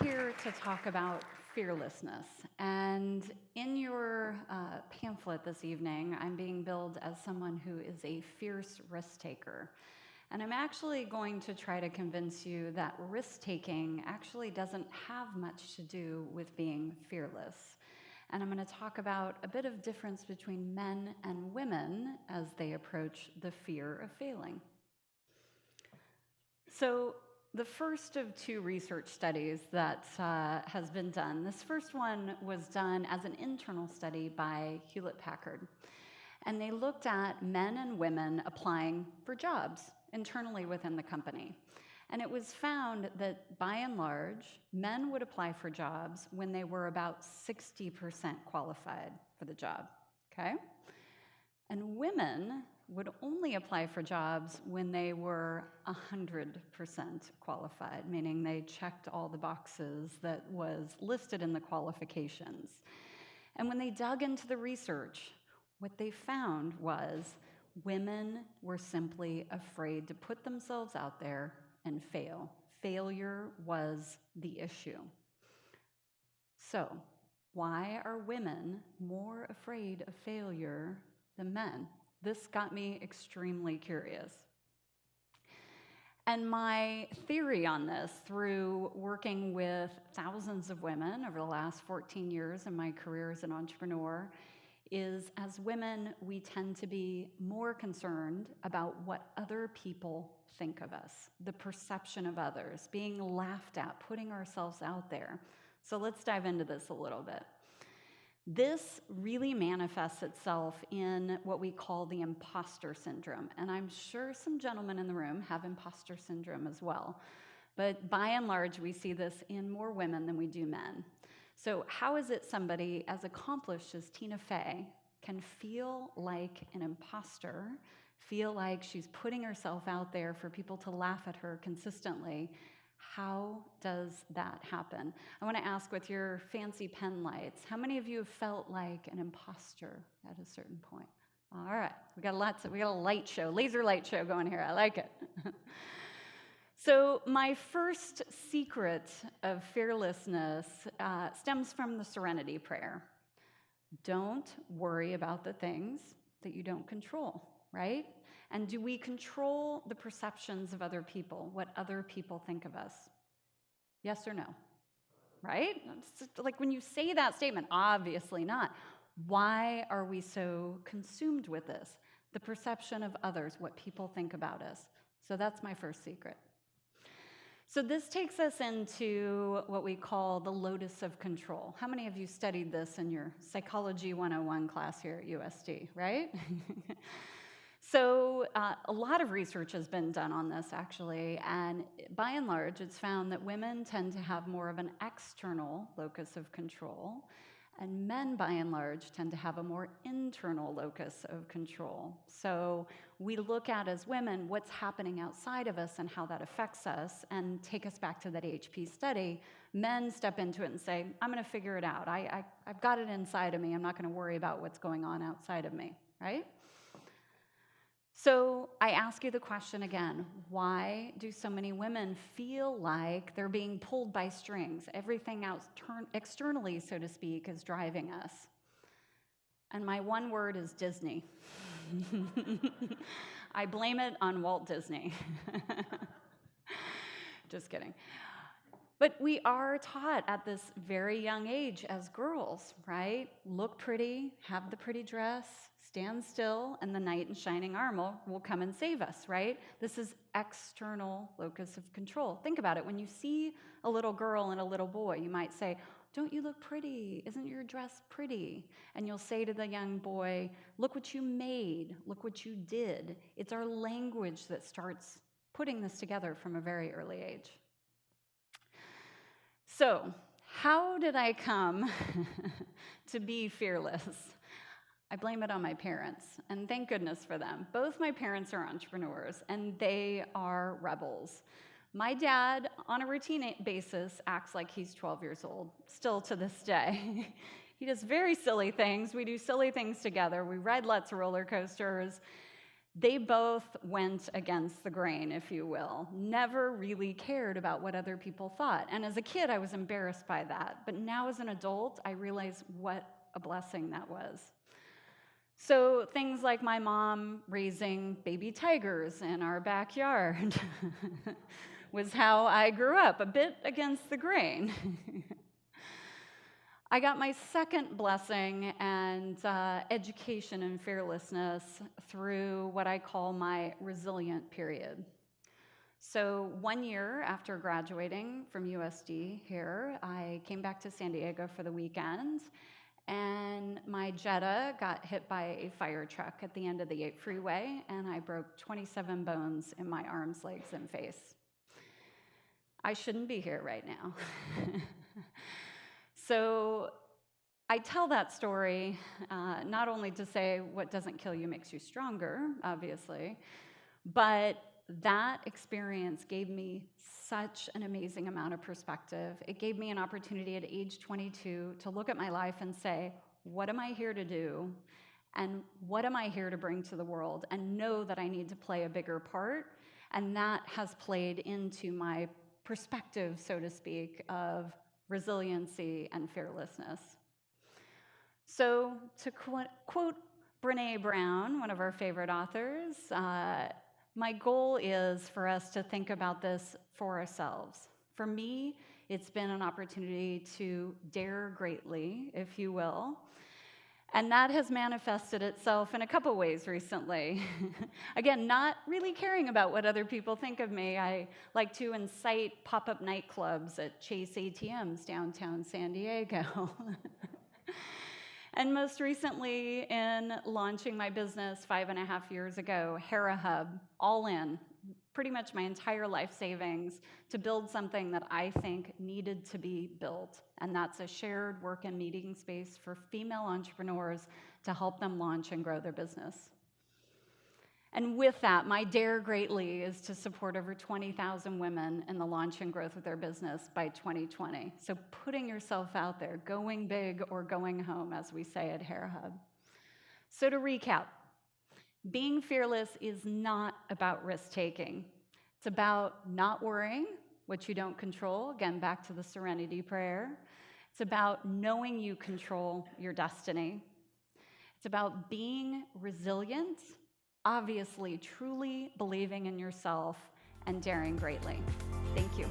here to talk about fearlessness. And in your pamphlet this evening, I'm being billed as someone who is a fierce risk taker. And I'm actually going to try to convince you that risk-taking actually doesn't have much to do with being fearless. And I'm going to talk about a bit of difference between men and women as they approach the fear of failing. So the first of two research studies that has been done, this first one was done as an internal study by Hewlett-Packard. And they looked at men and women applying for jobs internally within the company. And it was found that, by and large, men would apply for jobs when they were about 60% qualified for the job, okay? And women would only apply for jobs when they were 100% qualified, meaning they checked all the boxes that was listed in the qualifications. And when they dug into the research, what they found was women were simply afraid to put themselves out there and fail. Failure was the issue. So, why are women more afraid of failure than men? This got me extremely curious. And my theory on this, through working with thousands of women over the last 14 years in my career as an entrepreneur, is as women, we tend to be more concerned about what other people think of us, the perception of others, being laughed at, putting ourselves out there. So let's dive into this a little bit. This really manifests itself in what we call the imposter syndrome. And I'm sure some gentlemen in the room have imposter syndrome as well. But by and large, we see this in more women than we do men. So how is it somebody as accomplished as Tina Fey can feel like an imposter, feel like she's putting herself out there for people to laugh at her consistently? How does that happen? I want to ask, with your fancy pen lights, how many of you have felt like an imposter at a certain point? All right, we got a light show, laser light show going here. I like it. So my first secret of fearlessness stems from the Serenity Prayer. Don't worry about the things that you don't control, right? And do we control the perceptions of other people, what other people think of us? Yes or no? Right? It's like when you say that statement, obviously not. Why are we so consumed with this? The perception of others, what people think about us. So that's my first secret. So this takes us into what we call the locus of control. How many of you studied this in your Psychology 101 class here at USD, right? So a lot of research has been done on this, actually, and by and large, it's found that women tend to have more of an external locus of control, and men, by and large, tend to have a more internal locus of control. So we look at, as women, what's happening outside of us and how that affects us, and take us back to that HP study. Men step into it and say, I'm going to figure it out. I've got it inside of me. I'm not going to worry about what's going on outside of me, right? So I ask you the question again, why do so many women feel like they're being pulled by strings? Everything externally, so to speak, is driving us. And my one word is Disney. I blame it on Walt Disney. Just kidding. But we are taught at this very young age as girls, right? Look pretty, have the pretty dress, stand still, and the knight in shining armor will come and save us, right? This is external locus of control. Think about it. When you see a little girl and a little boy, you might say, don't you look pretty? Isn't your dress pretty? And you'll say to the young boy, look what you made, look what you did. It's our language that starts putting this together from a very early age. So, how did I come to be fearless? I blame it on my parents, and thank goodness for them. Both my parents are entrepreneurs, and they are rebels. My dad, on a routine basis, acts like he's 12 years old, still to this day. He does very silly things. We do silly things together. We ride lots of roller coasters. They both went against the grain, if you will, never really cared about what other people thought. And as a kid, I was embarrassed by that. But now as an adult, I realize what a blessing that was. So things like my mom raising baby tigers in our backyard was how I grew up, a bit against the grain. I got my second blessing and education and fearlessness through what I call my resilient period. So 1 year after graduating from USD here, I came back to San Diego for the weekend, and my Jetta got hit by a fire truck at the end of the 8 freeway, and I broke 27 bones in my arms, legs, and face. I shouldn't be here right now. So I tell that story not only to say what doesn't kill you makes you stronger, obviously, but that experience gave me such an amazing amount of perspective. It gave me an opportunity at age 22 to look at my life and say, what am I here to do? And what am I here to bring to the world? And know that I need to play a bigger part. And that has played into my perspective, so to speak, of resiliency and fearlessness. So to quote Brené Brown, one of our favorite authors, my goal is for us to think about this for ourselves. For me, it's been an opportunity to dare greatly, if you will. And that has manifested itself in a couple ways recently. Again, not really caring about what other people think of me. I like to incite pop-up nightclubs at Chase ATMs downtown San Diego. And most recently, in launching my business 5.5 years ago, Hera Hub, all in, pretty much my entire life savings to build something that I think needed to be built. And that's a shared work and meeting space for female entrepreneurs to help them launch and grow their business. And with that, my dare greatly is to support over 20,000 women in the launch and growth of their business by 2020. So putting yourself out there, going big or going home, as we say at Hera Hub. So to recap, being fearless is not about risk-taking. It's about not worrying what you don't control. Again, back to the serenity prayer. It's about knowing you control your destiny. It's about being resilient, obviously truly believing in yourself, and daring greatly. Thank you.